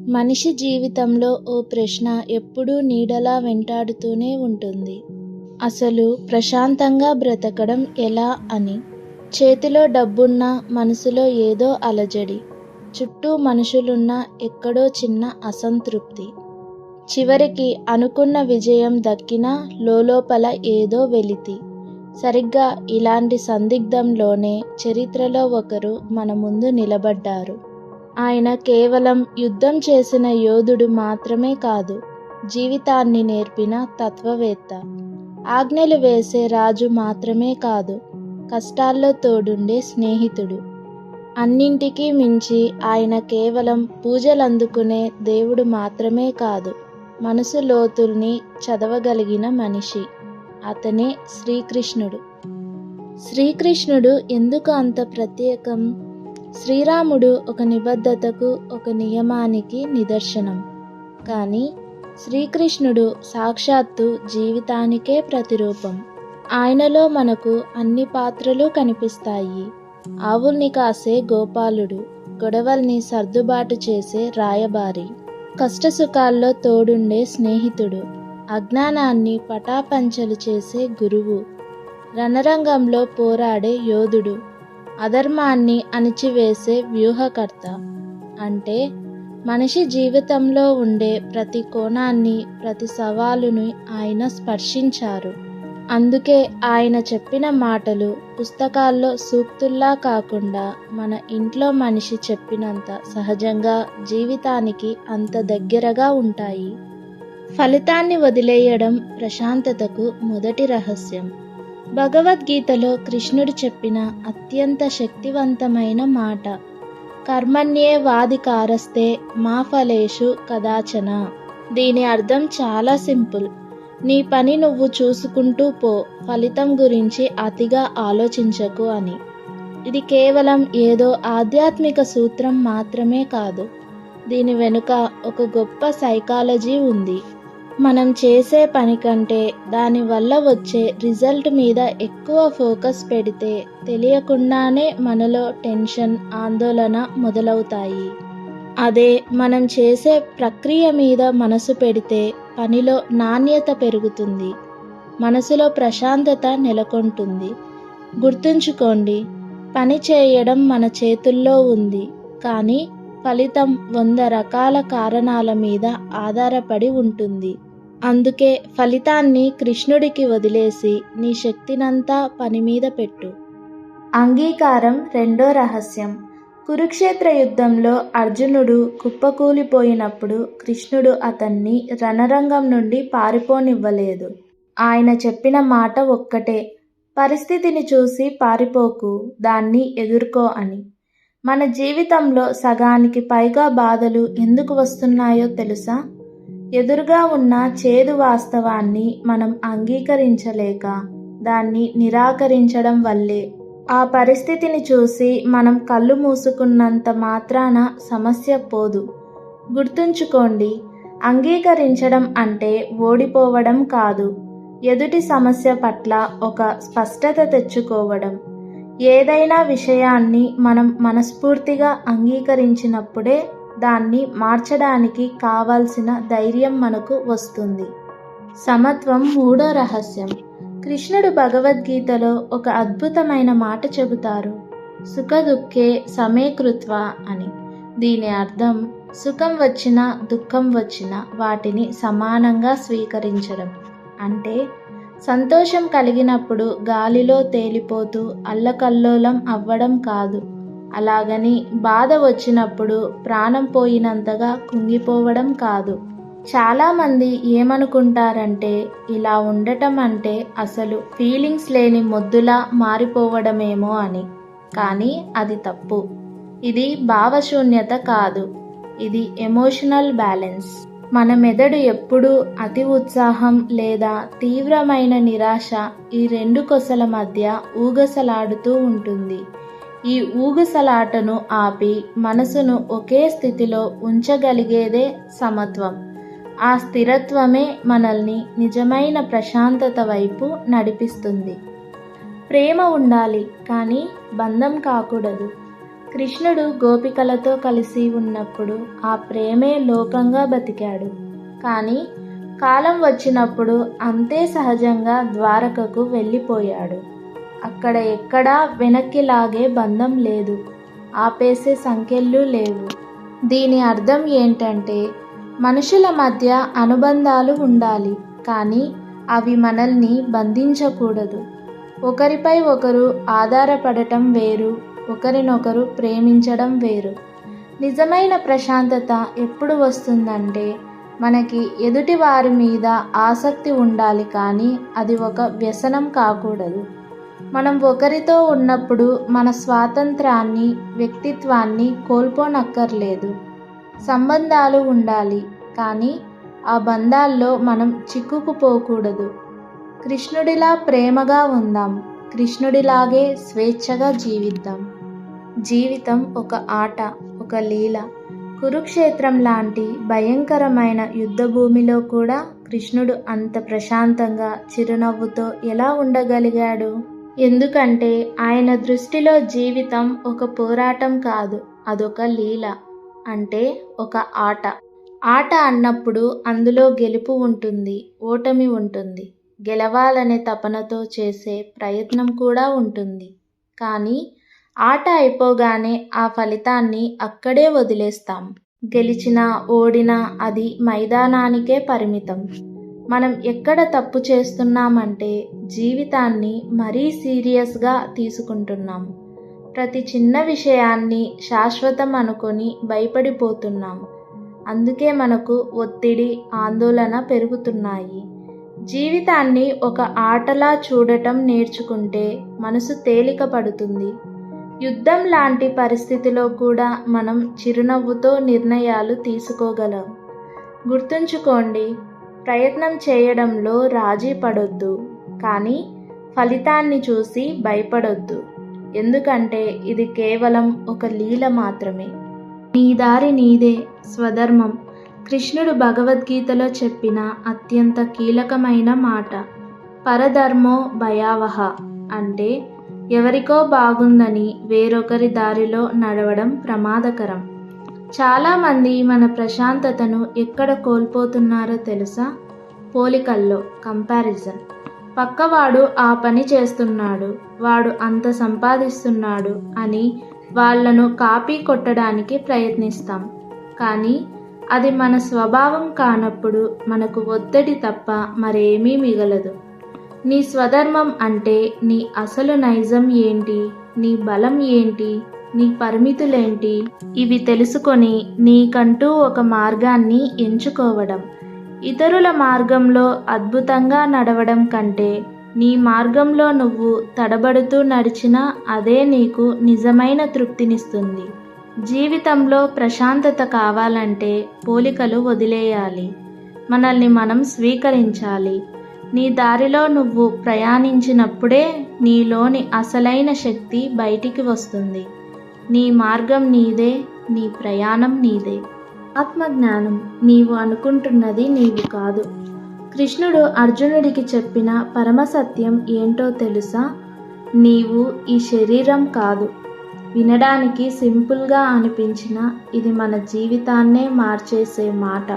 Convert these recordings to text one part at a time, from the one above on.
మనిషి జీవితంలో ఓ ప్రశ్న ఎప్పుడూ నీడలా వెంటాడుతూనే ఉంటుంది. అసలు ప్రశాంతంగా బ్రతకడం ఎలా అని. చేతిలో డబ్బున్నా మనసులో ఏదో అలజడి, చుట్టూ మనుషులున్నా ఎక్కడో చిన్న అసంతృప్తి. చివరికి అనుకున్న విజయం దక్కినా లోలోపల ఏదో వెలితి. సరిగ్గా ఇలాంటి సందిగ్ధంలోనే చరిత్రలో ఒకరు మన ముందు నిలబడ్డారు. ఆయన కేవలం యుద్ధం చేసిన యోధుడు మాత్రమే కాదు, జీవితాన్ని నేర్పిన తత్వవేత్త. ఆజ్ఞలు వేసే రాజు మాత్రమే కాదు, కష్టాల్లో తోడుండే స్నేహితుడు. అన్నింటికీ మించి ఆయన కేవలం పూజలందుకునే దేవుడు మాత్రమే కాదు, మనసు లోతుల్ని చదవగలిగిన మనిషి. అతనే శ్రీకృష్ణుడు. శ్రీకృష్ణుడు ఎందుకు అంత ప్రత్యేకం? శ్రీరాముడు ఒక నిబద్ధతకు, ఒక నియమానికి నిదర్శనం. కానీ శ్రీకృష్ణుడు సాక్షాత్తు జీవితానికే ప్రతిరూపం. ఆయనలో మనకు అన్ని పాత్రలు కనిపిస్తాయి. ఆవుల్ని కాసే గోపాలుడు, గొడవల్ని సర్దుబాటు చేసే రాయబారి, కష్టసుఖాల్లో తోడుండే స్నేహితుడు, అజ్ఞానాన్ని పటాపంచలు చేసే గురువు, రణరంగంలో పోరాడే యోధుడు, అధర్మాన్ని అణిచివేసే వ్యూహకర్త. అంటే మనిషి జీవితంలో ఉండే ప్రతి కోణాన్ని, ప్రతి సవాలుని ఆయన స్పర్శించారు. అందుకే ఆయన చెప్పిన మాటలు పుస్తకాల్లో సూక్తుల్లా కాకుండా మన ఇంట్లో మనిషి చెప్పినంత సహజంగా, జీవితానికి అంత దగ్గరగా ఉంటాయి. ఫలితాన్ని వదిలేయడం ప్రశాంతతకు మొదటి రహస్యం. భగవద్గీతలో కృష్ణుడు చెప్పిన అత్యంత శక్తివంతమైన మాట, కర్మణ్యేవాధికారస్తే మా ఫలేషు కదాచన. దీని అర్థం చాలా సింపుల్. నీ పని నువ్వు చూసుకుంటూ పో, ఫలితం గురించి అతిగా ఆలోచించకు అని. ఇది కేవలం ఏదో ఆధ్యాత్మిక సూత్రం మాత్రమే కాదు, దీని వెనుక ఒక గొప్ప సైకాలజీ ఉంది. మనం చేసే పని కంటే దానివల్ల వచ్చే రిజల్ట్ మీద ఎక్కువ ఫోకస్ పెడితే తెలియకుండానే మనలో టెన్షన్, ఆందోళన మొదలవుతాయి. అదే మనం చేసే ప్రక్రియ మీద మనసు పెడితే పనిలో నాణ్యత పెరుగుతుంది, మనసులో ప్రశాంతత నెలకొంటుంది. గుర్తుంచుకోండి, పని చేయడం మన చేతుల్లో ఉంది, కానీ ఫలితం 100 రకాల కారణాల మీద ఆధారపడి ఉంటుంది. అందుకే ఫలితాన్ని కృష్ణుడికి వదిలేసి నీ శక్తినంతా పని మీద పెట్టు. అంగీకారం రెండో రహస్యం. కురుక్షేత్ర యుద్ధంలో అర్జునుడు కుప్పకూలిపోయినప్పుడు కృష్ణుడు అతన్ని రణరంగం నుండి పారిపోనివ్వలేదు. ఆయన చెప్పిన మాట ఒక్కటే, పరిస్థితిని చూసి పారిపోకు, దాన్ని ఎదుర్కో అని. మన జీవితంలో సగానికి పైగా బాధలు ఎందుకు వస్తున్నాయో తెలుసా? ఎదురుగా ఉన్న చేదు వాస్తవాన్ని మనం అంగీకరించలేక, దాన్ని నిరాకరించడం వల్లే. ఆ పరిస్థితిని చూసి మనం కళ్ళు మూసుకున్నంత మాత్రాన సమస్య పోదు. గుర్తుంచుకోండి, అంగీకరించడం అంటే ఓడిపోవడం కాదు, ఎదుటి సమస్య పట్ల ఒక స్పష్టత తెచ్చుకోవడం. ఏదైనా విషయాన్ని మనం మనస్ఫూర్తిగా అంగీకరించినప్పుడే దాన్ని మార్చడానికి కావాల్సిన ధైర్యం మనకు వస్తుంది. సమత్వం మూడో రహస్యం. కృష్ణుడు భగవద్గీతలో ఒక అద్భుతమైన మాట చెబుతారు, సుఖదుఃఖే సమే కృత్వా అని. దీని అర్థం సుఖం వచ్చినా దుఃఖం వచ్చినా వాటిని సమానంగా స్వీకరించడం. అంటే సంతోషం కలిగినప్పుడు గాలిలో తేలిపోతూ అల్లకల్లోలం అవ్వడం కాదు, అలాగని బాధ వచ్చినప్పుడు ప్రాణం పోయినంతగా కుంగిపోవడం కాదు. చాలామంది ఏమనుకుంటారంటే ఇలా ఉండటం అంటే అసలు ఫీలింగ్స్ లేని మొద్దులా మారిపోవడమేమో అని. కానీ అది తప్పు. ఇది భావశూన్యత కాదు, ఇది ఎమోషనల్ బ్యాలెన్స్. మన మెదడు ఎప్పుడూ అతి ఉత్సాహం లేదా తీవ్రమైన నిరాశ, ఈ రెండు కొసల మధ్య ఊగసలాడుతూ ఉంటుంది. ఈ ఊగుసలాటను ఆపి మనసును ఒకే స్థితిలో ఉంచగలిగేదే సమత్వం. ఆ స్థిరత్వమే మనల్ని నిజమైన ప్రశాంతత వైపు నడిపిస్తుంది. ప్రేమ ఉండాలి, కానీ బంధం కాకూడదు. కృష్ణుడు గోపికలతో కలిసి ఉన్నప్పుడు ఆ ప్రేమే లోకంగా బతికాడు. కానీ కాలం వచ్చినప్పుడు అంతే సహజంగా ద్వారకకు వెళ్ళిపోయాడు. అక్కడ ఎక్కడా వెనక్కి లాగే బంధం లేదు, ఆపేసే సంకెళ్ళు లేవు. దీని అర్థం ఏంటంటే మనుషుల మధ్య అనుబంధాలు ఉండాలి, కానీ అవి మనల్ని బంధించకూడదు. ఒకరిపై ఒకరు ఆధారపడటం వేరు, ఒకరినొకరు ప్రేమించడం వేరు. నిజమైన ప్రశాంతత ఎప్పుడు వస్తుందంటే మనకి ఎదుటి వారి మీద ఆసక్తి ఉండాలి, కానీ అది ఒక వ్యసనం కాకూడదు. మనం ఒకరితో ఉన్నప్పుడు మన స్వాతంత్రాన్ని, వ్యక్తిత్వాన్ని కోల్పోనక్కర్లేదు. సంబంధాలు ఉండాలి, కానీ ఆ బంధాల్లో మనం చిక్కుకుపోకూడదు. కృష్ణుడిలా ప్రేమగా ఉందాం, కృష్ణుడిలాగే స్వేచ్ఛగా జీవిద్దాం. జీవితం ఒక ఆట, ఒక లీల. కురుక్షేత్రం లాంటి భయంకరమైన యుద్ధభూమిలో కూడా కృష్ణుడు అంత ప్రశాంతంగా చిరునవ్వుతో ఎలా ఉండగలిగాడు? ఎందుకంటే ఆయన దృష్టిలో జీవితం ఒక పోరాటం కాదు, అదొక లీల. అంటే ఒక ఆట. ఆట అన్నప్పుడు అందులో గెలుపు ఉంటుంది, ఓటమి ఉంటుంది, గెలవాలనే తపనతో చేసే ప్రయత్నం కూడా ఉంటుంది. కానీ ఆట అయిపోగానే ఆ ఫలితాన్ని అక్కడే వదిలేస్తాం. గెలిచినా ఓడినా అది మైదానానికే పరిమితం. మనం ఎక్కడ తప్పు చేస్తున్నామంటే జీవితాన్ని మరీ సీరియస్గా తీసుకుంటున్నాం. ప్రతి చిన్న విషయాన్ని శాశ్వతం అనుకొని భయపడిపోతున్నాం. అందుకే మనకు ఒత్తిడి, ఆందోళన పెరుగుతున్నాయి. జీవితాన్ని ఒక ఆటలా చూడటం నేర్చుకుంటే మనసు తేలిక పడుతుంది. యుద్ధం లాంటి పరిస్థితిలో కూడా మనం చిరునవ్వుతో నిర్ణయాలు తీసుకోగలం. గుర్తుంచుకోండి, ప్రయత్నం చేయడంలో రాజీ పడొద్దు, కానీ ఫలితాన్ని చూసి భయపడొద్దు. ఎందుకంటే ఇది కేవలం ఒక లీల మాత్రమే. నీ దారి నీదే, స్వధర్మం. కృష్ణుడు భగవద్గీతలో చెప్పిన అత్యంత కీలకమైన మాట. పరధర్మో భయావహ అంటే ఎవరికో బాగుందని వేరొకరి దారిలో నడవడం ప్రమాదకరం. చాలామంది మన ప్రశాంతతను ఎక్కడ కోల్పోతున్నారో తెలుసా? పోలికల్లో, కంపారిజన్. పక్కవాడు ఆ పని చేస్తున్నాడు, వాడు అంత సంపాదిస్తున్నాడు అని వాళ్లను కాపీ కొట్టడానికి ప్రయత్నిస్తాం. కానీ అది మన స్వభావం కానప్పుడు మనకు ఒత్తిడి తప్ప మరేమీ మిగలదు. నీ స్వధర్మం అంటే నీ అసలు నైజం ఏంటి, నీ బలం ఏంటి, నీ పరిమితులేంటి, ఇవి తెలుసుకొని నీకంటూ ఒక మార్గాన్ని ఎంచుకోవడం. ఇతరుల మార్గంలో అద్భుతంగా నడవడం కంటే నీ మార్గంలో నువ్వు తడబడుతూ నడిచినా అదే నీకు నిజమైన తృప్తినిస్తుంది. జీవితంలో ప్రశాంతత కావాలంటే పోలికలు వదిలేయాలి, మనల్ని మనం స్వీకరించాలి. నీ దారిలో నువ్వు ప్రయాణించినప్పుడే నీలోని అసలైన శక్తి బయటికి వస్తుంది. నీ మార్గం నీదే, నీ ప్రయాణం నీదే. ఆత్మజ్ఞానం నీవు అనుకుంటున్నది నీవు కాదు. కృష్ణుడు అర్జునుడికి చెప్పిన పరమసత్యం ఏంటో తెలుసా? నీవు ఈ శరీరం కాదు. వినడానికి సింపుల్గా అనిపించినా ఇది మన జీవితాన్నే మార్చేసే మాట.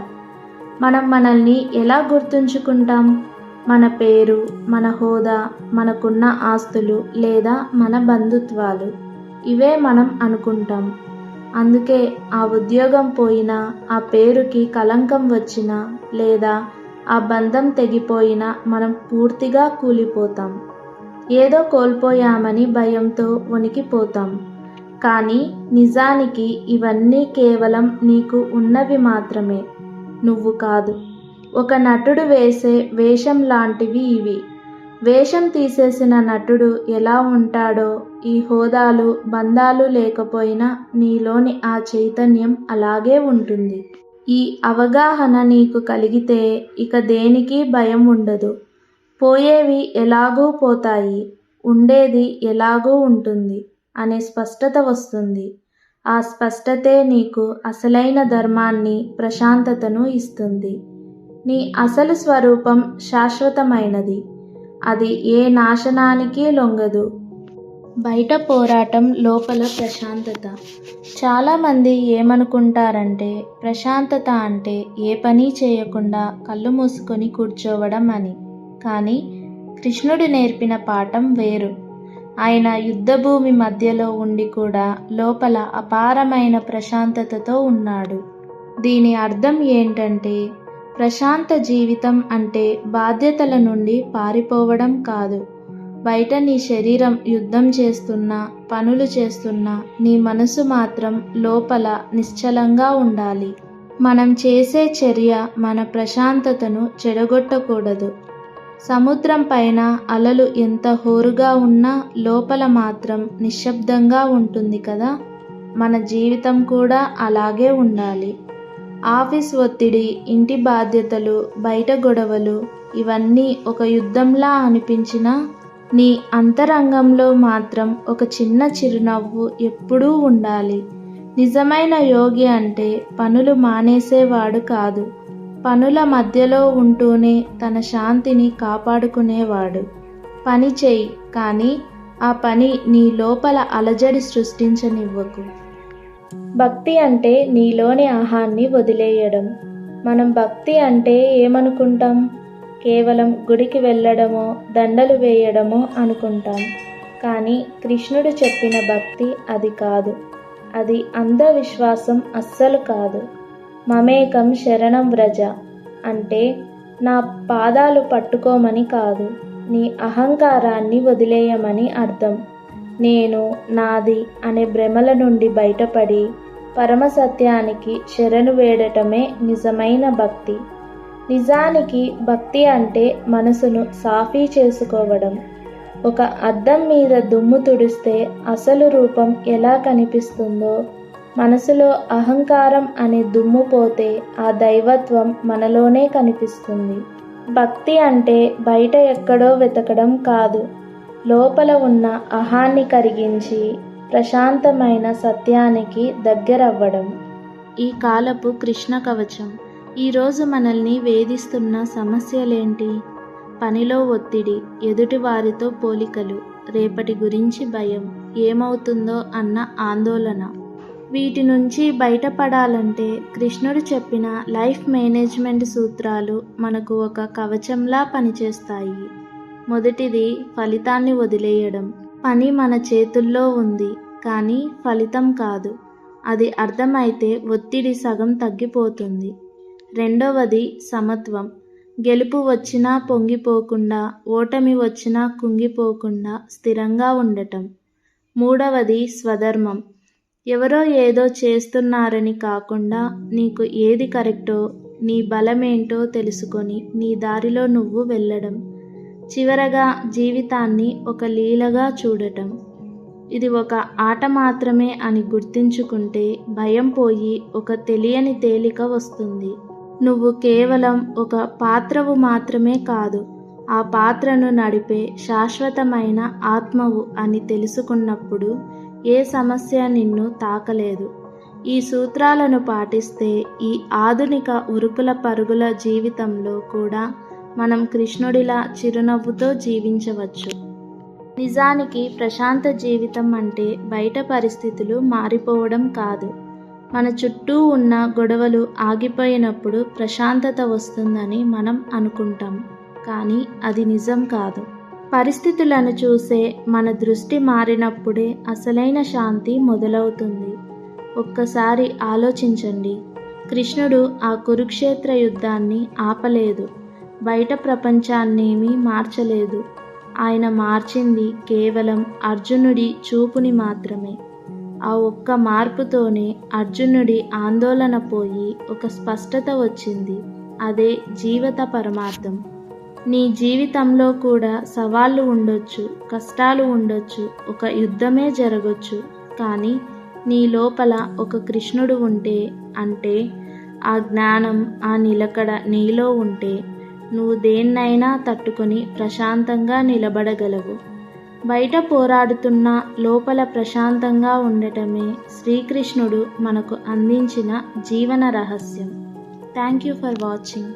మనం మనల్ని ఎలా గుర్తుంచుకుంటాం? మన పేరు, మన హోదా, మనకున్న ఆస్తులు లేదా మన బంధుత్వాలు, ఇవే మనం అనుకుంటాం. అందుకే ఆ ఉద్యోగం పోయినా, ఆ పేరుకి కళంకం వచ్చినా లేదా ఆ బంధం తెగిపోయినా మనం పూర్తిగా కూలిపోతాం. ఏదో కోల్పోయామని భయంతో వణికిపోతాం. కానీ నిజానికి ఇవన్నీ కేవలం నీకు ఉన్నవి మాత్రమే, నువ్వు కాదు. ఒక నటుడు వేసే వేషం లాంటివి ఇవి. వేషం తీసేసిన నటుడు ఎలా ఉంటాడో ఈ హోదాలు, బంధాలు లేకపోయినా నీలోని ఆ చైతన్యం అలాగే ఉంటుంది. ఈ అవగాహన నీకు కలిగితే ఇక దేనికి భయం ఉండదు. పోయేవి ఎలాగూ పోతాయి, ఉండేది ఎలాగూ ఉంటుంది అనే స్పష్టత వస్తుంది. ఆ స్పష్టతే నీకు అసలైన ధర్మాన్ని, ప్రశాంతతను ఇస్తుంది. నీ అసలు స్వరూపం శాశ్వతమైనది, అది ఏ నాశనానికి లొంగదు. బయట పోరాటం, లోపల ప్రశాంతత. చాలామంది ఏమనుకుంటారంటే ప్రశాంతత అంటే ఏ పని చేయకుండా కళ్ళు మూసుకొని కూర్చోవడం అని. కానీ కృష్ణుడు నేర్పిన పాఠం వేరు. ఆయన యుద్ధభూమి మధ్యలో ఉండి కూడా లోపల అపారమైన ప్రశాంతతతో ఉన్నాడు. దీని అర్థం ఏంటంటే ప్రశాంత జీవితం అంటే బాధ్యతల నుండి పారిపోవడం కాదు. బయట నీ శరీరం యుద్ధం చేస్తున్నా, పనులు చేస్తున్నా నీ మనసు మాత్రం లోపల నిశ్చలంగా ఉండాలి. మనం చేసే చర్య మన ప్రశాంతతను చెడగొట్టకూడదు. సముద్రం పైన అలలు ఎంత హోరుగా ఉన్నా లోపల మాత్రం నిశ్శబ్దంగా ఉంటుంది కదా. మన జీవితం కూడా అలాగే ఉండాలి. ఆఫీస్ ఒత్తిడి, ఇంటి బాధ్యతలు, బయట గొడవలు ఇవన్నీ ఒక యుద్ధంలా అనిపించినా నీ అంతరంగంలో మాత్రం ఒక చిన్న చిరునవ్వు ఎప్పుడూ ఉండాలి. నిజమైన యోగి అంటే పనులు మానేసేవాడు కాదు, పనుల మధ్యలో ఉంటూనే తన శాంతిని కాపాడుకునేవాడు. పని చెయ్యి, కానీ ఆ పని నీ లోపల అలజడి సృష్టించనివ్వకు. భక్తి అంటే నీలోని ఆహాన్ని వదిలేయడం. మనం భక్తి అంటే ఏమనుకుంటాం? కేవలం గుడికి వెళ్ళడమో, దండలు వేయడమో అనుకుంటాం. కానీ కృష్ణుడు చెప్పిన భక్తి అది కాదు. అది అంధవిశ్వాసం అస్సలు కాదు. మమేకం శరణం వ్రజ అంటే నా పాదాలు పట్టుకోమని కాదు, నీ అహంకారాన్ని వదిలేయమని అర్థం. నేను, నాది అనే భ్రమల నుండి బయటపడి పరమసత్యానికి శరణు వేడటమే నిజమైన భక్తి. నిజానికి భక్తి అంటే మనసును సాఫీ చేసుకోవడం. ఒక అద్దం మీద దుమ్ము తుడిస్తే అసలు రూపం ఎలా కనిపిస్తుందో, మనసులో అహంకారం అనే దుమ్ము పోతే ఆ దైవత్వం మనలోనే కనిపిస్తుంది. భక్తి అంటే బయట ఎక్కడో వెతకడం కాదు, లోపల ఉన్న అహాన్ని కరిగించి ప్రశాంతమైన సత్యానికి దగ్గరవ్వడం. ఈ కాలపు కృష్ణ కవచం. ఈరోజు మనల్ని వేధిస్తున్న సమస్యలేంటి? పనిలో ఒత్తిడి, ఎదుటి వారితో పోలికలు, రేపటి గురించి భయం, ఏమవుతుందో అన్న ఆందోళన. వీటి నుంచి బయటపడాలంటే కృష్ణుడు చెప్పిన లైఫ్ మేనేజ్మెంట్ సూత్రాలు మనకు ఒక కవచంలా పనిచేస్తాయి. మొదటిది ఫలితాన్ని వదిలేయడం. పని మన చేతుల్లో ఉంది, కానీ ఫలితం కాదు. అది అర్థమైతే ఒత్తిడి సగం తగ్గిపోతుంది. రెండవది సమత్వం. గెలుపు వచ్చినా పొంగిపోకుండా, ఓటమి వచ్చినా కుంగిపోకుండా స్థిరంగా ఉండటం. మూడవది స్వధర్మం. ఎవరో ఏదో చేస్తున్నారని కాకుండా నీకు ఏది కరెక్టో, నీ బలమేంటో తెలుసుకొని నీ దారిలో నువ్వు వెళ్ళడం. చివరగా జీవితాన్ని ఒక లీలగా చూడటం. ఇది ఒక ఆట మాత్రమే అని గుర్తించుకుంటే భయం పోయి ఒక తెలియని తేలిక వస్తుంది. నువ్వు కేవలం ఒక పాత్రవు మాత్రమే కాదు, ఆ పాత్రను నడిపే శాశ్వతమైన ఆత్మవు అని తెలుసుకున్నప్పుడు ఏ సమస్య నిన్ను తాకలేదు. ఈ సూత్రాలను పాటిస్తే ఈ ఆధునిక ఉరుకుల పరుగుల జీవితంలో కూడా మనం కృష్ణుడిలా చిరునవ్వుతో జీవించవచ్చు. నిజానికి ప్రశాంత జీవితం అంటే బయట పరిస్థితులు మారిపోవడం కాదు, మన చుట్టూ ఉన్న గొడవలు ఆగిపోయినప్పుడు ప్రశాంతత వస్తుందని మనం అనుకుంటాం. కానీ అది నిజం కాదు. పరిస్థితులను చూసే మన దృష్టి మారినప్పుడే అసలైన శాంతి మొదలవుతుంది. ఒక్కసారి ఆలోచించండి. కృష్ణుడు ఆ కురుక్షేత్ర యుద్ధాన్ని ఆపలేదు, బయట ప్రపంచాన్నేమీ మార్చలేదు. ఆయన మార్చింది కేవలం అర్జునుడి చూపుని మాత్రమే. ఆ ఒక్క మార్పుతోనే అర్జునుడి ఆందోళన పోయి ఒక స్పష్టత వచ్చింది. అదే జీవిత పరమార్థం. నీ జీవితంలో కూడా సవాళ్ళు ఉండొచ్చు, కష్టాలు ఉండొచ్చు, ఒక యుద్ధమే జరగొచ్చు. కానీ నీ లోపల ఒక కృష్ణుడు ఉంటే, అంటే ఆ జ్ఞానం, ఆ నిలకడ నీలో ఉంటే నువ్వు దేన్నైనా తట్టుకొని ప్రశాంతంగా నిలబడగలవు. బయట పోరాడుతున్నా లోపల ప్రశాంతంగా ఉండటమే శ్రీకృష్ణుడు మనకు అందించిన జీవన రహస్యం. Thank you for watching.